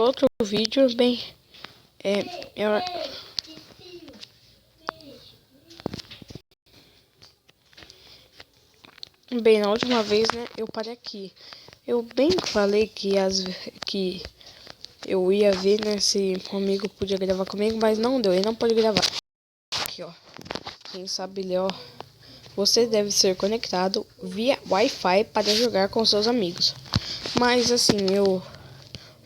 outro vídeo, bem, bem, na última vez, né, eu parei aqui. Eu bem falei que eu ia ver, né, se um amigo podia gravar comigo, mas não deu, ele não pode gravar. Aqui, ó, quem sabe ler, ó. Você deve ser conectado via Wi-Fi para jogar com seus amigos. Mas assim, eu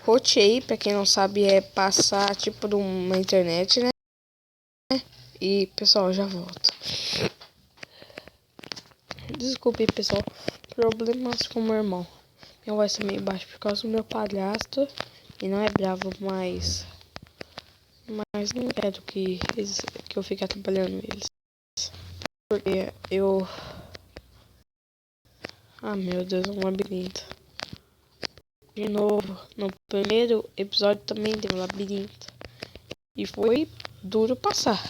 roteei, para quem não sabe, é passar tipo de uma internet, né? E pessoal, já volto. Desculpe, pessoal, problemas com meu irmão. Minha voz tá meio baixa por causa do meu padrasto. E não é bravo, mas não quero que eu fique atrapalhando eles. Porque eu... Ah, meu Deus, um labirinto. De novo, no primeiro episódio também teve um labirinto. E foi duro passar.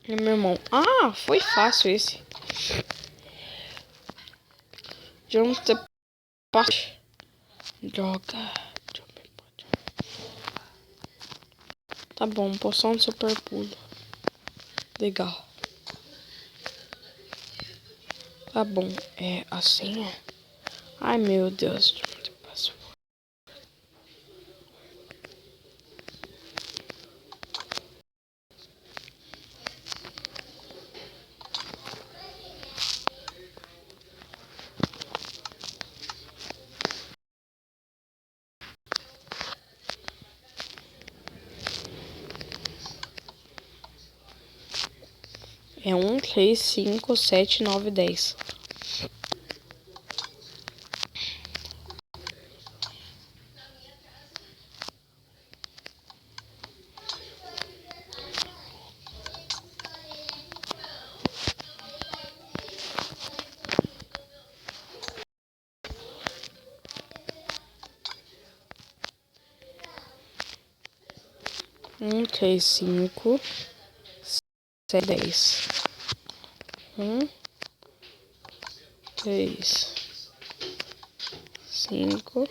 E meu irmão, foi fácil esse. Jump parte. Droga. Tá bom, poção de super pulo. Legal. Tá bom, é assim, é. Ai, meu Deus. É 1, 3, 5, 7, 9, 10. Um, 3, 5, 7, 10. 1, 3, 5,